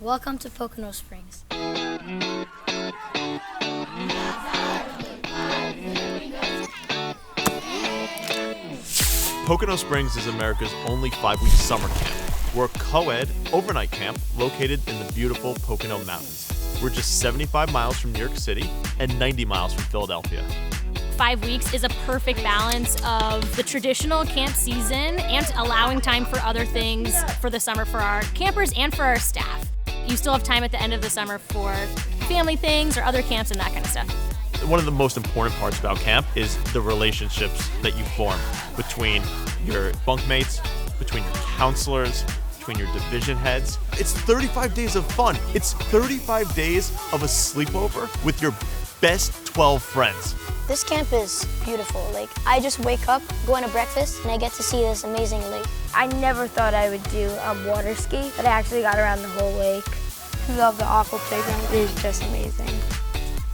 Welcome to Pocono Springs. Pocono Springs is America's only 5-week summer camp. We're a co-ed overnight camp located in the beautiful Pocono Mountains. We're just 75 miles from New York City and 90 miles from Philadelphia. 5 weeks is a perfect balance of the traditional camp season and allowing time for other things for the summer for our campers and for our staff. You still have time at the end of the summer for family things or other camps and that kind of stuff. One of the most important parts about camp is the relationships that you form between your bunkmates, between your counselors, between your division heads. It's 35 days of fun. It's 35 days of a sleepover with your best 12 friends. This camp is beautiful. I just wake up, go on a breakfast, and I get to see this amazing lake. I never thought I would do water ski, but I actually got around the whole lake. I love the aqua playground. It is just amazing.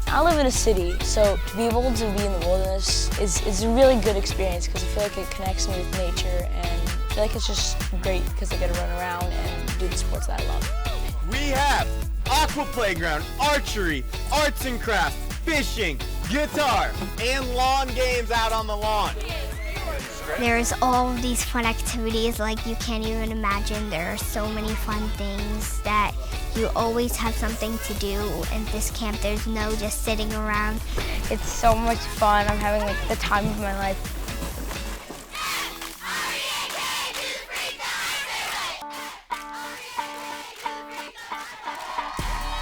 I live in a city, so to be able to be in the wilderness is a really good experience because I feel like it connects me with nature, and I feel like it's just great because I get to run around and do the sports that I love. We have aqua playground, archery, arts and crafts, fishing, guitar, and lawn games out on the lawn. There's all of these fun activities like you can't even imagine. There are so many fun things that you always have something to do. In this camp, there's no just sitting around. It's so much fun. I'm having the time of my life.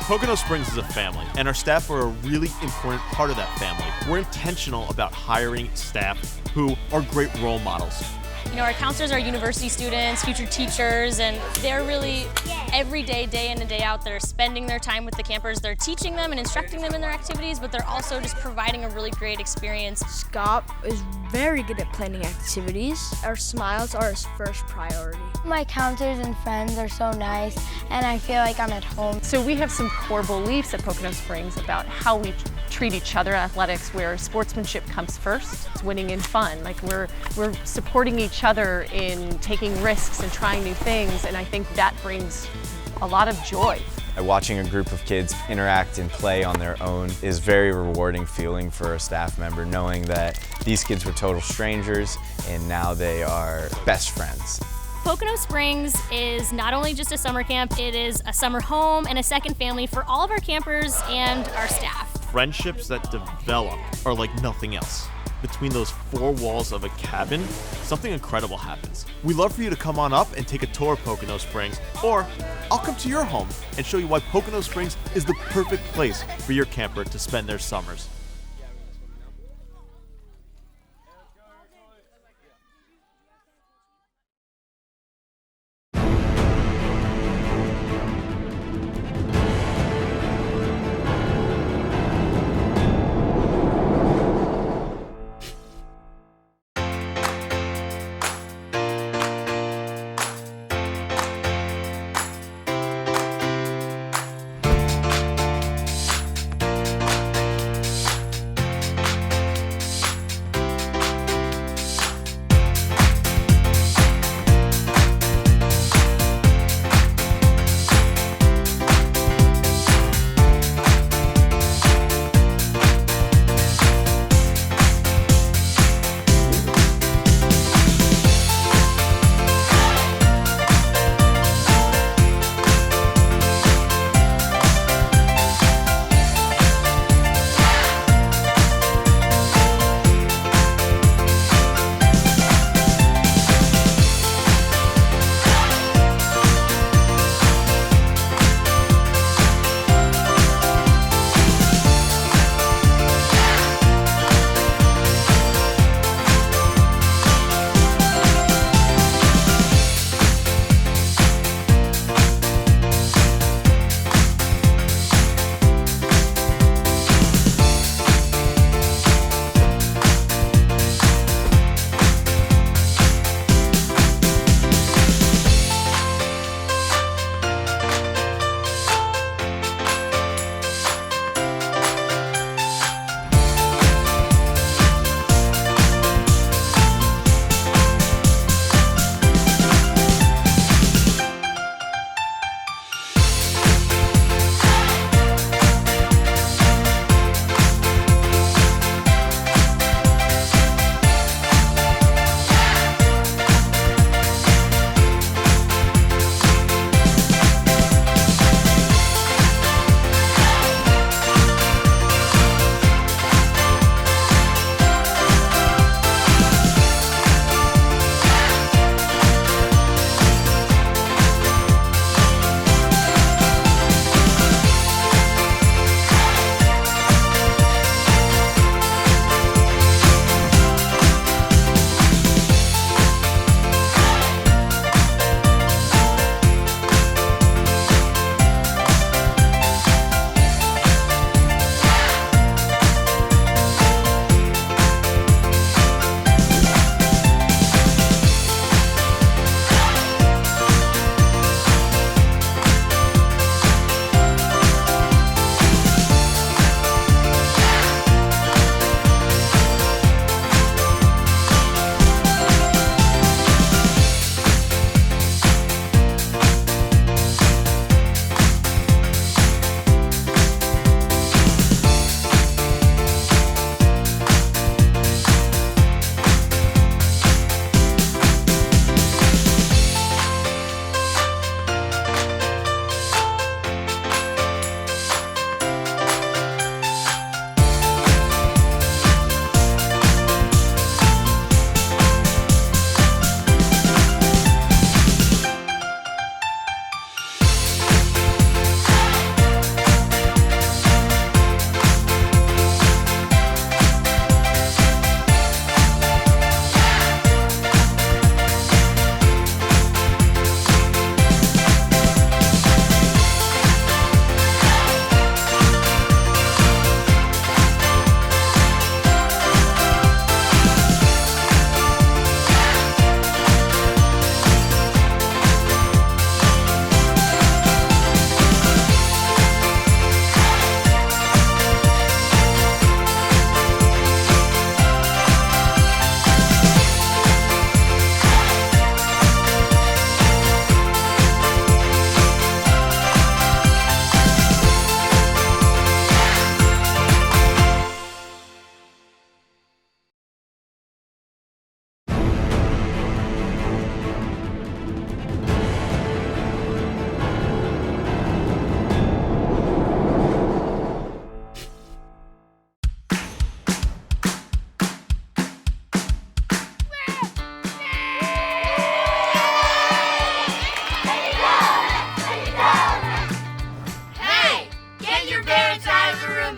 Pocono Springs is a family, and our staff are a really important part of that family. We're intentional about hiring staff who are great role models. You know, our counselors are university students, future teachers, and they're really every day, day in and day out, they're spending their time with the campers. They're teaching them and instructing them in their activities, but they're also just providing a really great experience. Scott is very good at planning activities. Our smiles are his first priority. My counselors and friends are so nice, and I feel like I'm at home. So we have some core beliefs at Pocono Springs about how we treat each other in athletics, where sportsmanship comes first. It's winning in fun. We're supporting each other in taking risks and trying new things, and I think that brings a lot of joy. Watching a group of kids interact and play on their own is very rewarding feeling for a staff member, knowing that these kids were total strangers and now they are best friends. Pocono Springs is not only just a summer camp, it is a summer home and a second family for all of our campers and our staff. Friendships that develop are like nothing else. Between those 4 walls of a cabin, something incredible happens. We'd love for you to come on up and take a tour of Pocono Springs, or I'll come to your home and show you why Pocono Springs is the perfect place for your camper to spend their summers.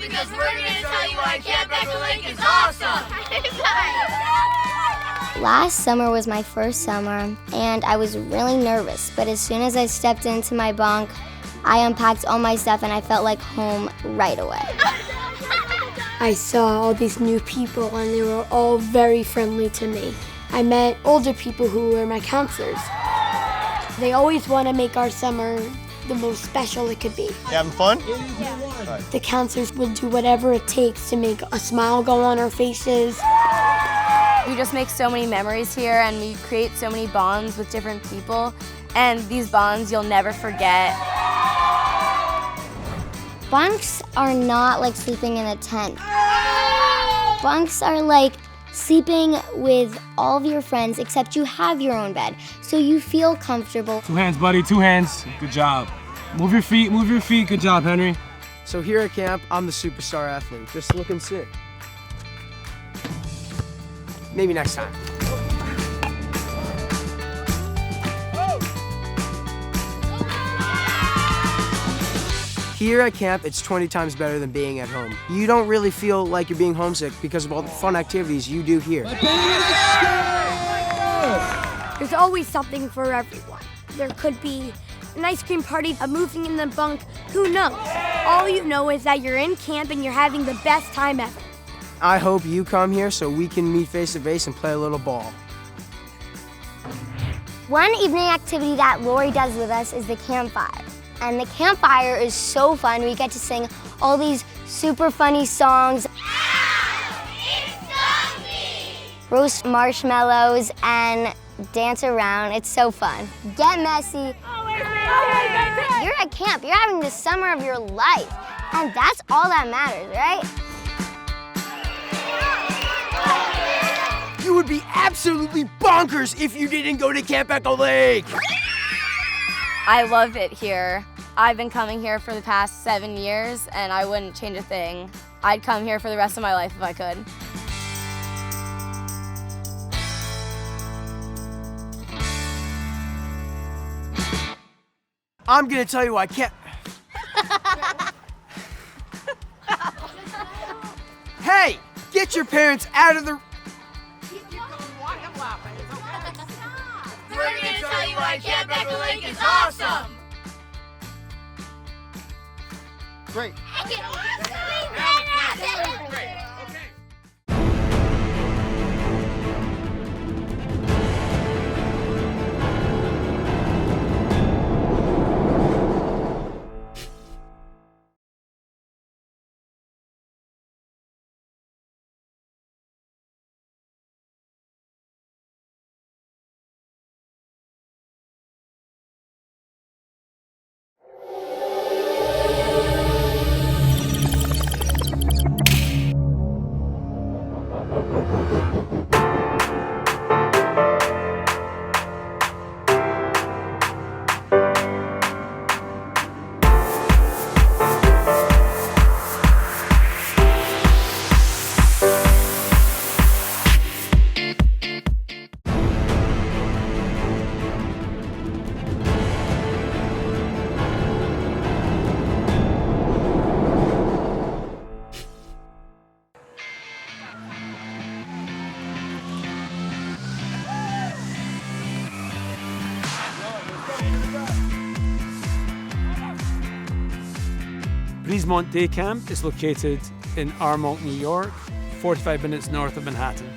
because we're going to tell you why Camp Echo Lake is awesome! Last summer was my first summer, and I was really nervous, but as soon as I stepped into my bunk, I unpacked all my stuff and I felt like home right away. I saw all these new people and they were all very friendly to me. I met older people who were my counselors. They always want to make our summer the most special it could be. You having fun? Yeah. The counselors will do whatever it takes to make a smile go on our faces. We just make so many memories here and we create so many bonds with different people, and these bonds you'll never forget. Bunks are not like sleeping in a tent. Bunks are like sleeping with all of your friends except you have your own bed, so you feel comfortable. 2 hands, buddy, 2 hands. Good job. Move your feet, move your feet. Good job, Henry. So here at camp, I'm the superstar athlete. Just looking sick. Maybe next time. Here at camp, it's 20 times better than being at home. You don't really feel like you're being homesick because of all the fun activities you do here. There's always something for everyone. There could be an ice cream party, a moving in the bunk, who knows? All you know is that you're in camp and you're having the best time ever. I hope you come here so we can meet face to face and play a little ball. One evening activity that Lori does with us is the campfire. And the campfire is so fun. We get to sing all these super funny songs, roast marshmallows, and dance around. It's so fun. Get messy. You're at camp. You're having the summer of your life. And that's all that matters, right? You would be absolutely bonkers if you didn't go to Camp Echo Lake! I love it here. I've been coming here for the past 7 years and I wouldn't change a thing. I'd come here for the rest of my life if I could. I'm gonna tell you why Camp... Hey! Get your parents out of the... We're going to tell you why Camp Echo Lake is awesome! Great. Breezemont Day Camp is located in Armonk, New York, 45 minutes north of Manhattan.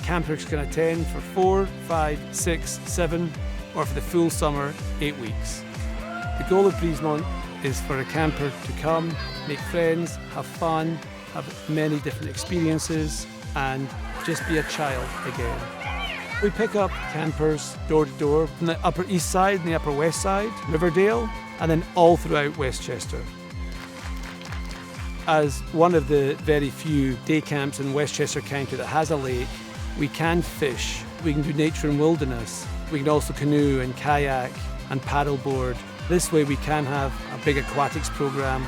Campers can attend for 4, 5, 6, 7, or for the full summer, 8 weeks. The goal of Breezemont is for a camper to come, make friends, have fun, have many different experiences, and just be a child again. We pick up campers door to door from the Upper East Side and the Upper West Side, Riverdale, and then all throughout Westchester. As one of the very few day camps in Westchester County that has a lake, we can fish, we can do nature and wilderness, we can also canoe and kayak and paddleboard. This way we can have a big aquatics program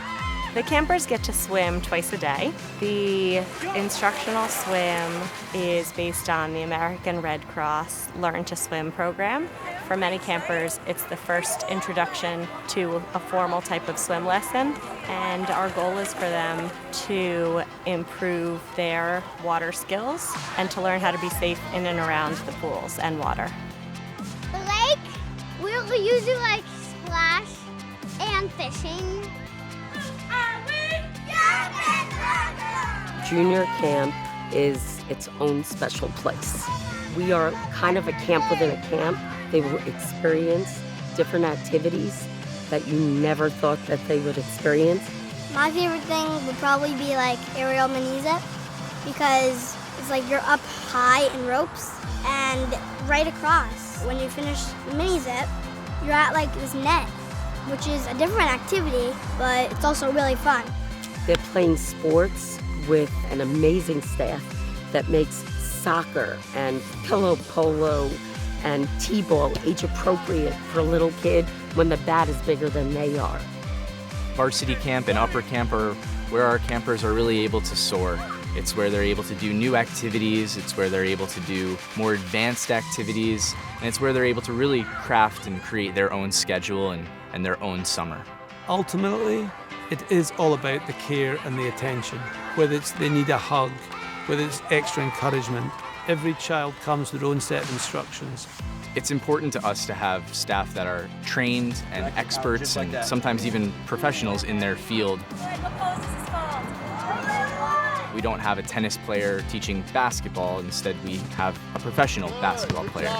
The campers get to swim twice a day. The instructional swim is based on the American Red Cross Learn to Swim program. For many campers, it's the first introduction to a formal type of swim lesson, and our goal is for them to improve their water skills and to learn how to be safe in and around the pools and water. The lake, we'll usually like splash and fishing. Junior camp is its own special place. We are kind of a camp within a camp. They will experience different activities that you never thought that they would experience. My favorite thing would probably be like aerial mini zip because it's like you're up high in ropes and right across. When you finish the mini zip, you're at like this net, which is a different activity, but it's also really fun. They're playing sports with an amazing staff that makes soccer and pillow polo and t-ball age appropriate for a little kid when the bat is bigger than they are. Varsity camp and upper camp are where our campers are really able to soar. It's where they're able to do new activities, it's where they're able to do more advanced activities, and it's where they're able to really craft and create their own schedule and their own summer. Ultimately, it is all about the care and the attention. Whether it's they need a hug, whether it's extra encouragement, every child comes with their own set of instructions. It's important to us to have staff that are trained and experts and sometimes even professionals in their field. We don't have a tennis player teaching basketball, instead we have a professional basketball player.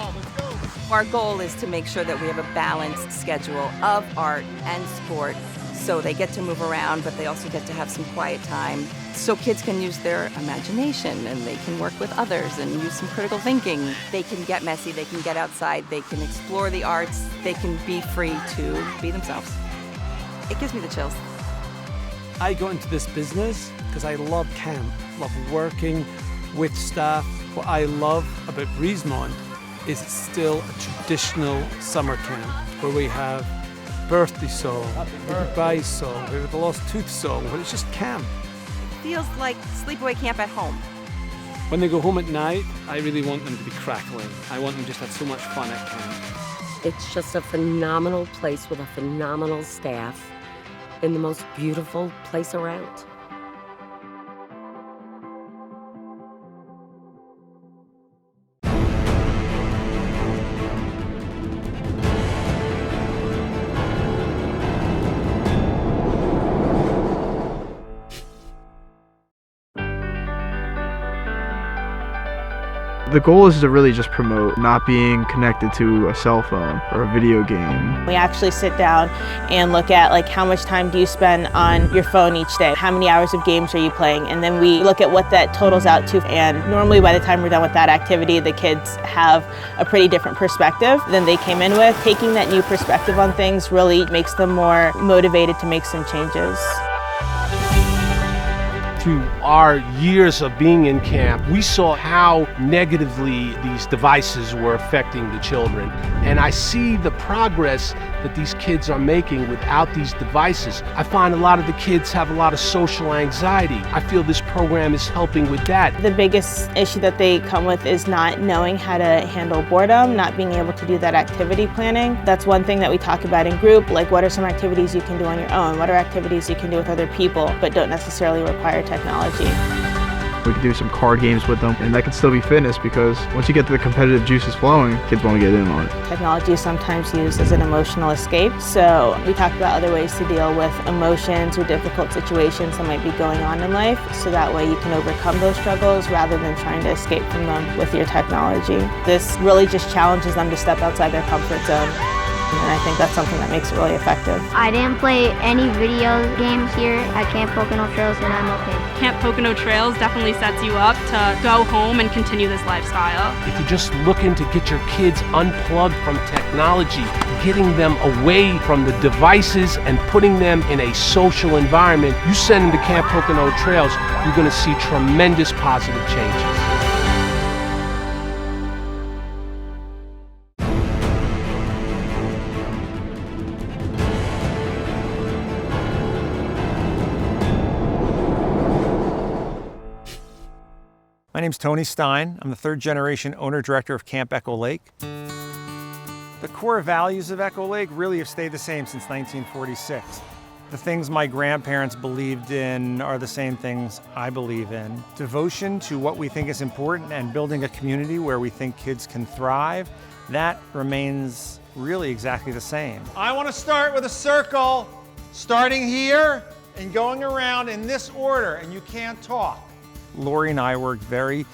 Our goal is to make sure that we have a balanced schedule of art and sport, so they get to move around, but they also get to have some quiet time, so kids can use their imagination and they can work with others and use some critical thinking. They can get messy, they can get outside, they can explore the arts, they can be free to be themselves. It gives me the chills. I got into this business because I love camp, love working with staff. What I love about Breezemont is it's still a traditional summer camp where we have birthday song, the goodbye song, we have the lost tooth song, but it's just camp. It feels like sleepaway camp at home. When they go home at night, I really want them to be crackling. I want them just to have so much fun at camp. It's just a phenomenal place with a phenomenal staff in the most beautiful place around. The goal is to really just promote not being connected to a cell phone or a video game. We actually sit down and look at like how much time do you spend on your phone each day? How many hours of games are you playing? And then we look at what that totals out to. And normally by the time we're done with that activity, the kids have a pretty different perspective than they came in with. Taking that new perspective on things really makes them more motivated to make some changes. Through our years of being in camp, we saw how negatively these devices were affecting the children. And I see the progress that these kids are making without these devices. I find a lot of the kids have a lot of social anxiety. I feel this program is helping with that. The biggest issue that they come with is not knowing how to handle boredom, not being able to do that activity planning. That's one thing that we talk about in group, like what are some activities you can do on your own? What are activities you can do with other people, but don't necessarily require technology? We could do some card games with them, and that can still be fitness because once you get the competitive juices flowing, kids want to get in on it. Technology is sometimes used as an emotional escape, so we talk about other ways to deal with emotions or difficult situations that might be going on in life, so that way you can overcome those struggles rather than trying to escape from them with your technology. This really just challenges them to step outside their comfort zone. And I think that's something that makes it really effective. I didn't play any video games here at Camp Pocono Trails, and I'm okay. Camp Pocono Trails definitely sets you up to go home and continue this lifestyle. If you're just looking to get your kids unplugged from technology, getting them away from the devices and putting them in a social environment, you send them to Camp Pocono Trails, you're going to see tremendous positive changes. My name's Tony Stein. I'm the third generation owner-director of Camp Echo Lake. The core values of Echo Lake really have stayed the same since 1946. The things my grandparents believed in are the same things I believe in. Devotion to what we think is important and building a community where we think kids can thrive, that remains really exactly the same. I want to start with a circle, starting here and going around in this order, and you can't talk. Lori and I work very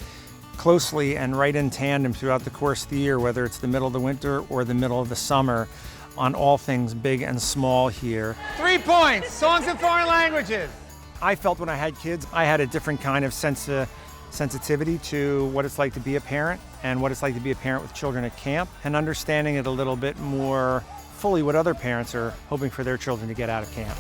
closely and right in tandem throughout the course of the year, whether it's the middle of the winter or the middle of the summer, on all things big and small here. 3 points, songs in foreign languages. I felt when I had kids, I had a different kind of sensitivity to what it's like to be a parent and what it's like to be a parent with children at camp, and understanding it a little bit more fully what other parents are hoping for their children to get out of camp.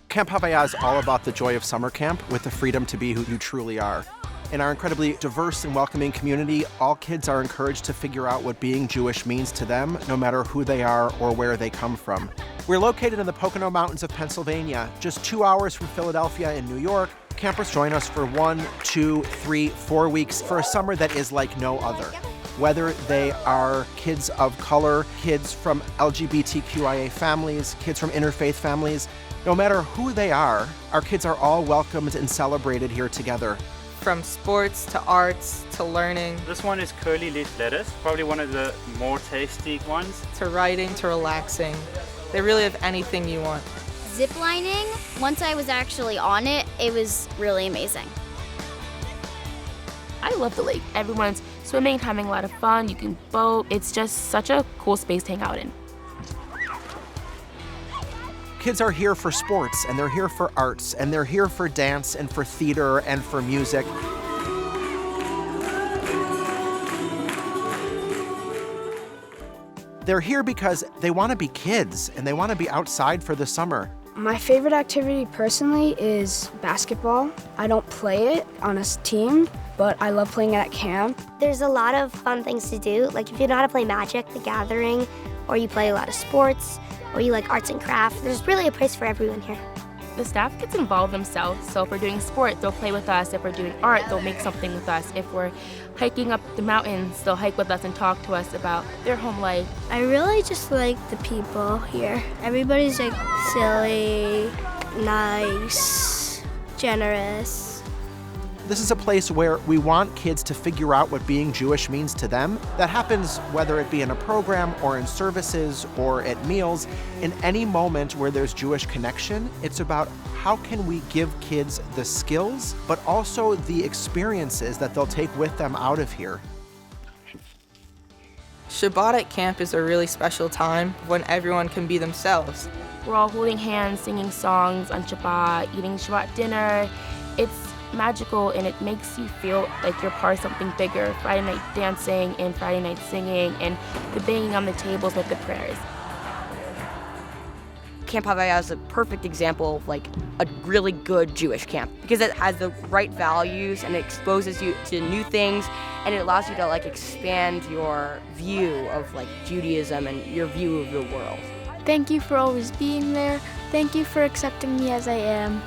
Camp Havaya is all about the joy of summer camp with the freedom to be who you truly are. In our incredibly diverse and welcoming community, all kids are encouraged to figure out what being Jewish means to them, no matter who they are or where they come from. We're located in the Pocono Mountains of Pennsylvania, just 2 hours from Philadelphia and New York. Campers join us for 1, 2, 3, 4 weeks for a summer that is like no other. Whether they are kids of color, kids from LGBTQIA families, kids from interfaith families, no matter who they are, our kids are all welcomed and celebrated here together. From sports to arts to learning. This one is curly leaf lettuce, probably one of the more tasty ones. To writing, to relaxing. They really have anything you want. Zip lining, once I was actually on it, it was really amazing. I love the lake. Everyone's swimming, having a lot of fun. You can boat. It's just such a cool space to hang out in. Kids are here for sports, and they're here for arts, and they're here for dance and for theater and for music. They're here because they want to be kids, and they want to be outside for the summer. My favorite activity personally is basketball. I don't play it on a team, but I love playing it at camp. There's a lot of fun things to do. Like if you know how to play Magic, the Gathering, or you play a lot of sports, or you like arts and crafts, there's really a place for everyone here. The staff gets involved themselves, so if we're doing sport, they'll play with us. If we're doing art, they'll make something with us. If we're hiking up the mountains, they'll hike with us and talk to us about their home life. I really just like the people here. Everybody's like silly, nice, generous. This is a place where we want kids to figure out what being Jewish means to them. That happens whether it be in a program or in services or at meals. In any moment where there's Jewish connection, it's about how can we give kids the skills, but also the experiences that they'll take with them out of here. Shabbat at camp is a really special time when everyone can be themselves. We're all holding hands, singing songs on Shabbat, eating Shabbat dinner. It's magical and it makes you feel like you're part of something bigger. Friday night dancing and Friday night singing and the banging on the tables with the prayers. Camp Havaya is a perfect example of like a really good Jewish camp because it has the right values and it exposes you to new things and it allows you to like expand your view of like Judaism and your view of the world. Thank you for always being there. Thank you for accepting me as I am.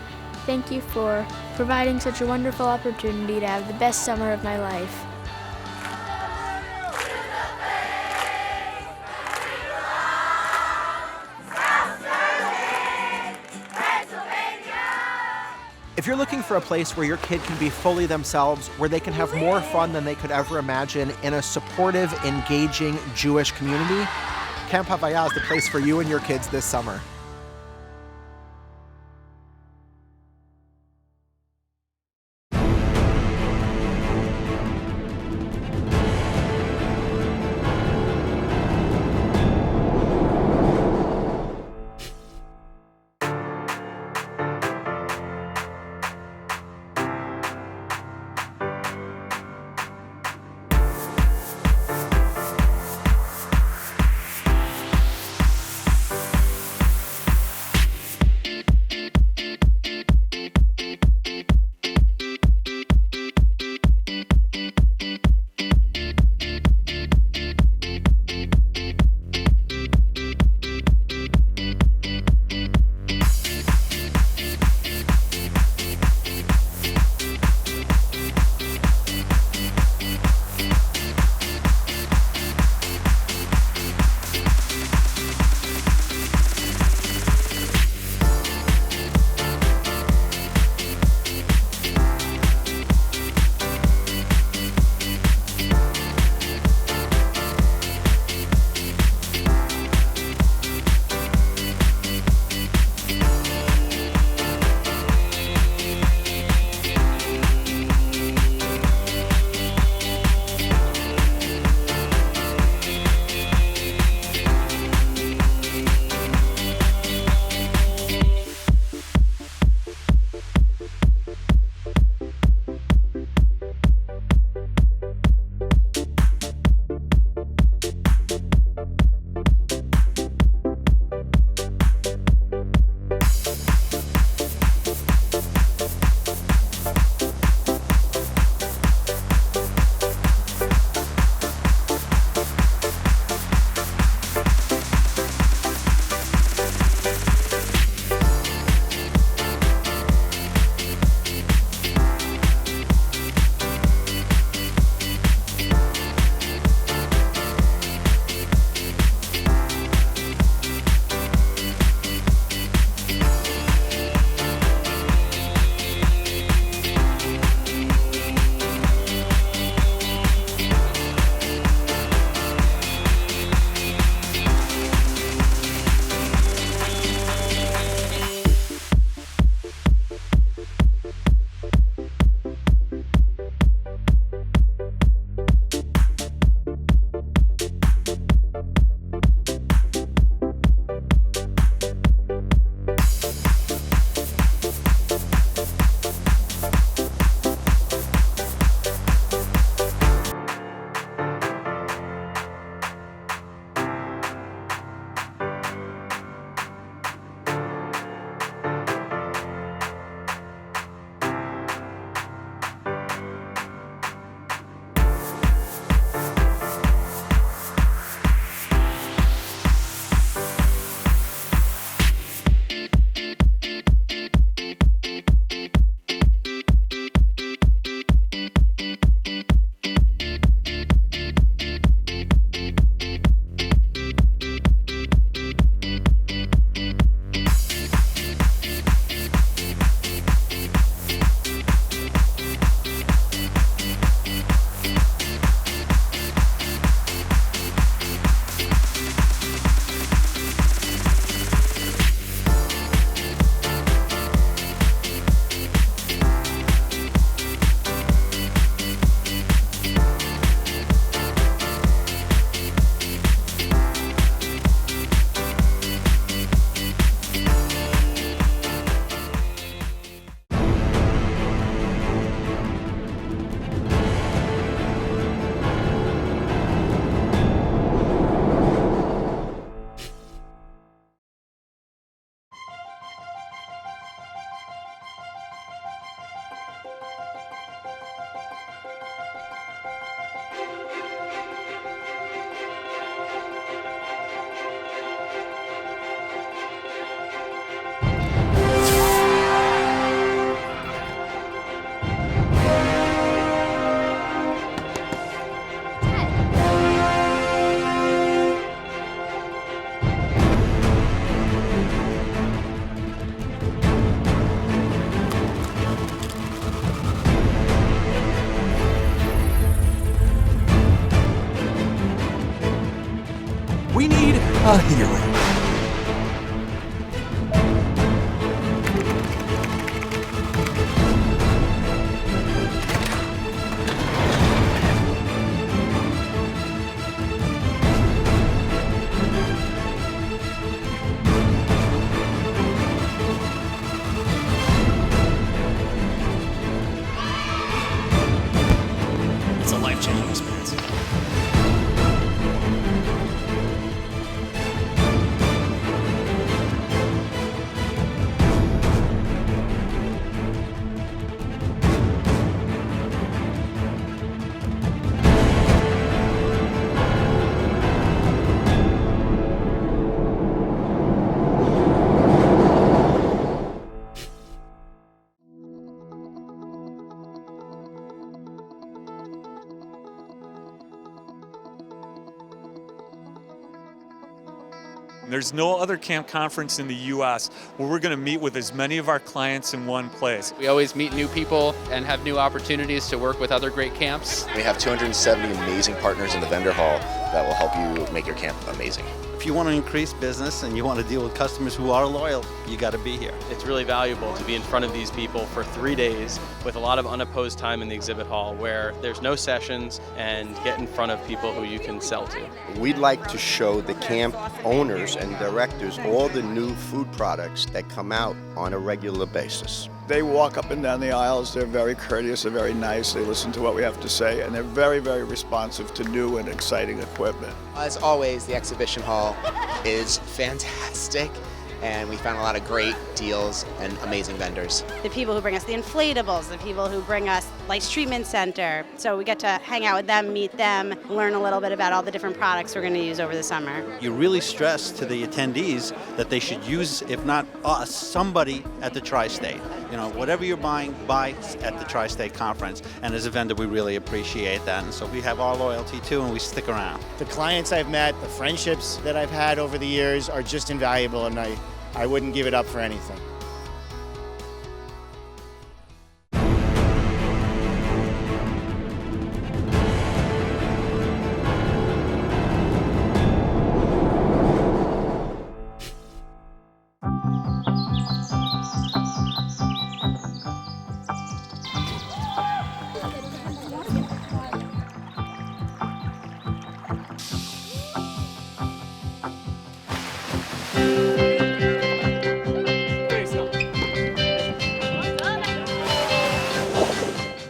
Thank you for providing such a wonderful opportunity to have the best summer of my life. If you're looking for a place where your kid can be fully themselves, where they can have more fun than they could ever imagine in a supportive, engaging Jewish community, Camp Havaya is the place for you and your kids this summer. a hero. It's a life-changing experience. There's no other camp conference in the U.S. where we're going to meet with as many of our clients in one place. We always meet new people and have new opportunities to work with other great camps. We have 270 amazing partners in the vendor hall that will help you make your camp amazing. If you want to increase business and you want to deal with customers who are loyal, you got to be here. It's really valuable to be in front of these people for 3 days with a lot of unopposed time in the exhibit hall where there's no sessions and get in front of people who you can sell to. We'd like to show the camp owners and directors all the new food products that come out on a regular basis. They walk up and down the aisles, they're very courteous, they're very nice, they listen to what we have to say, and they're very, very responsive to new and exciting equipment. As always, the exhibition hall is fantastic, and we found a lot of great deals and amazing vendors. The people who bring us the inflatables, the people who bring us Lice Treatment Center, so we get to hang out with them, meet them, learn a little bit about all the different products we're going to use over the summer. You really stress to the attendees that they should use, if not us, somebody at the Tri-State. You know, whatever you're buying, buy at the Tri-State Conference. And as a vendor, we really appreciate that. And so we have our loyalty too, and we stick around. The clients I've met, the friendships that I've had over the years are just invaluable, and I wouldn't give it up for anything.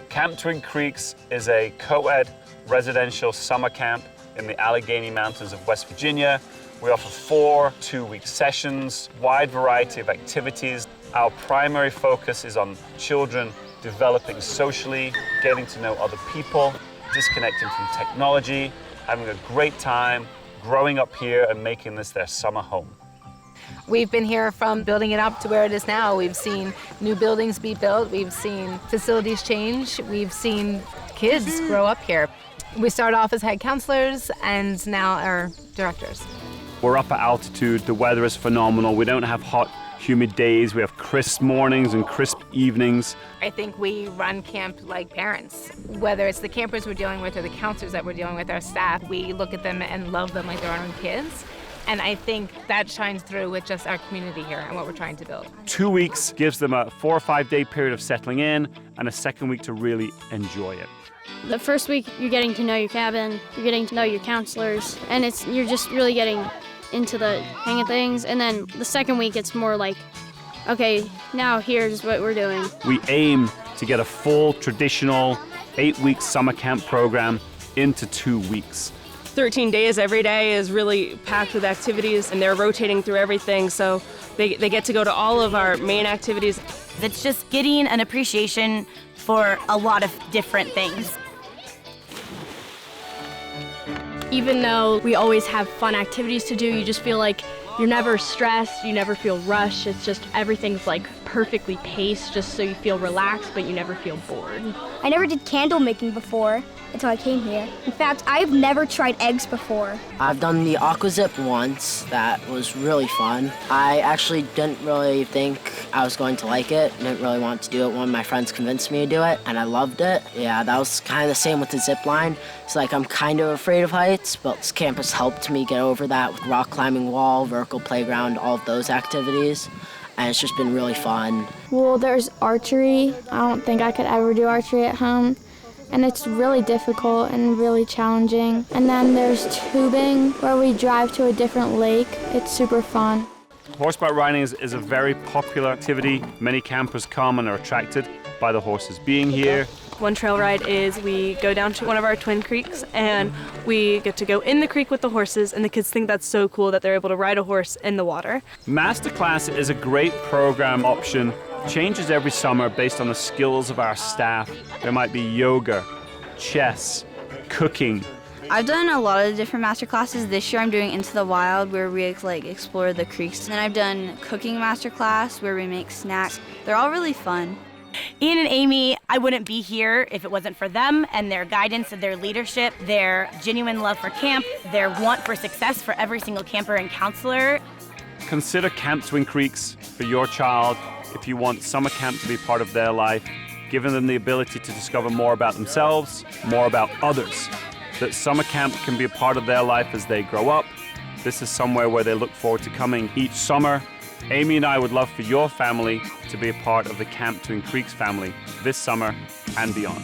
Camp Twin Creeks is a co-ed residential summer camp in the Allegheny Mountains of West Virginia. We offer 4 2-week sessions, wide variety of activities. Our primary focus is on children developing socially, getting to know other people, disconnecting from technology, having a great time, growing up here and making this their summer home. We've been here from building it up to where it is now. We've seen new buildings be built. We've seen facilities change. We've seen kids grow up here. We started off as head counselors and now are directors. We're up at altitude. The weather is phenomenal. We don't have hot, humid days. We have crisp mornings and crisp evenings. I think we run camp like parents. Whether it's the campers we're dealing with or the counselors that we're dealing with, our staff, we look at them and love them like their own kids. And I think that shines through with just our community here and what we're trying to build. 2 weeks gives them a 4 or 5 day period of settling in and a second week to really enjoy it. The first week, you're getting to know your cabin, you're getting to know your counselors, and you're just really getting into the hang of things. And then the second week, it's more like, okay, now here's what we're doing. We aim to get a full traditional 8-week summer camp program into 2 weeks. 13 days every day is really packed with activities, and they're rotating through everything, so they get to go to all of our main activities. It's just getting an appreciation for a lot of different things. Even though we always have fun activities to do, you just feel like you're never stressed, you never feel rushed. It's just everything's like perfectly paced just so you feel relaxed but you never feel bored. I never did candle making before until I came here. In fact, I've never tried eggs before. I've done the aqua zip once. That was really fun. I actually didn't really think I was going to like it. Didn't really want to do it. One of my friends convinced me to do it, and I loved it. Yeah, that was kind of the same with the zip line. It's like I'm kind of afraid of heights, but this campus helped me get over that with rock climbing wall, vertical playground, all of those activities. And it's just been really fun. Well, there's archery. I don't think I could ever do archery at home. And it's really difficult and really challenging. And then there's tubing, where we drive to a different lake. It's super fun. Horseback riding is a very popular activity. Many campers come and are attracted by the horses being here. One trail ride is we go down to one of our twin creeks and we get to go in the creek with the horses, and the kids think that's so cool that they're able to ride a horse in the water. Masterclass is a great program option. Changes every summer based on the skills of our staff. There might be yoga, chess, cooking. I've done a lot of different master classes. This year I'm doing Into the Wild, where we explore the creeks. And then I've done cooking master class where we make snacks. They're all really fun. Ian and Amy, I wouldn't be here if it wasn't for them and their guidance and their leadership, their genuine love for camp, their want for success for every single camper and counselor. Consider Camp Twin Creeks for your child if you want summer camp to be part of their life, giving them the ability to discover more about themselves, more about others. That summer camp can be a part of their life as they grow up. This is somewhere where they look forward to coming each summer. Amy and I would love for your family to be a part of the Camp Twin Creeks family this summer and beyond.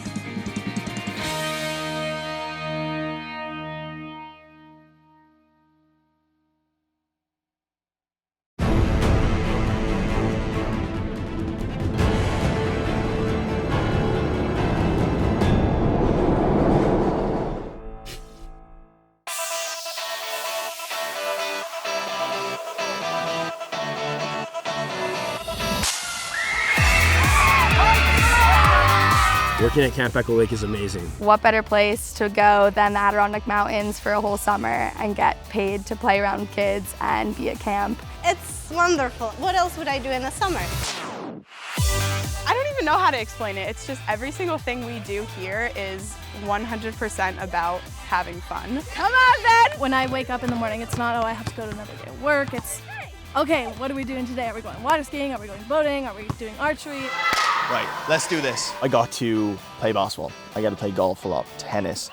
Working at Camp Echo Lake is amazing. What better place to go than the Adirondack Mountains for a whole summer and get paid to play around with kids and be at camp? It's wonderful. What else would I do in the summer? I don't even know how to explain it. It's just every single thing we do here is 100% about having fun. Come on, Ben! When I wake up in the morning, it's not, oh, I have to go to another day of work. It's, okay, what are we doing today? Are we going water skiing? Are we going boating? Are we doing archery? Right, let's do this. I got to play basketball. I got to play golf a lot, tennis.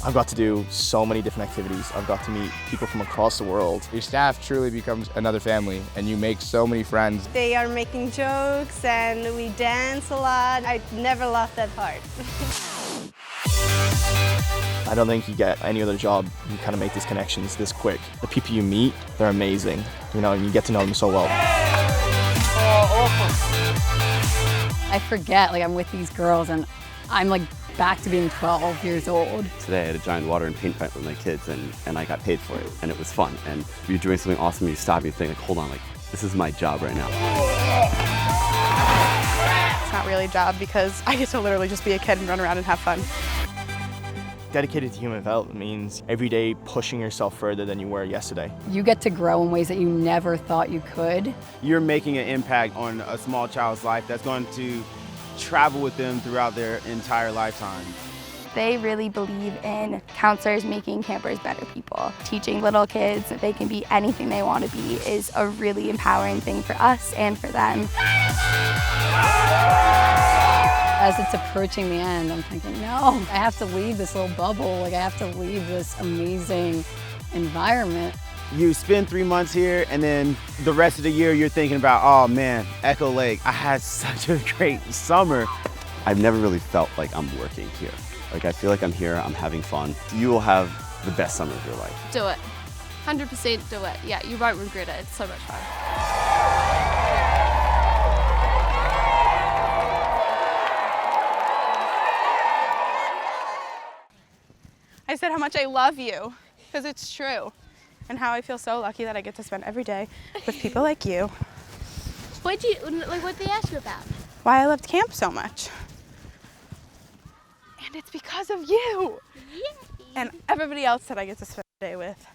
I've got to do so many different activities. I've got to meet people from across the world. Your staff truly becomes another family, and you make so many friends. They are making jokes and we dance a lot. I never laughed that hard. I don't think you get any other job you kind of make these connections this quick. The people you meet, they're amazing, you know, and you get to know them so well. I forget, I'm with these girls and I'm back to being 12 years old. Today I had a giant water and paint fight with my kids and I got paid for it and it was fun. And you're doing something awesome, you stop and you think hold on, this is my job right now. It's not really a job because I get to literally just be a kid and run around and have fun. Dedicated to human development means every day pushing yourself further than you were yesterday. You get to grow in ways that you never thought you could. You're making an impact on a small child's life that's going to travel with them throughout their entire lifetime. They really believe in counselors making campers better people. Teaching little kids that they can be anything they want to be is a really empowering thing for us and for them. As it's approaching the end, I'm thinking, no, I have to leave this little bubble. I have to leave this amazing environment. You spend 3 months here, and then the rest of the year you're thinking about, oh man, Echo Lake, I had such a great summer. I've never really felt like I'm working here. I feel like I'm here, I'm having fun. You will have the best summer of your life. Do it. 100% do it. Yeah, you won't regret it. It's so much fun. I said how much I love you, because it's true, and how I feel so lucky that I get to spend every day with people like you. What'd they ask you about? Why I loved camp so much. And it's because of you. Yay. And everybody else that I get to spend the day with.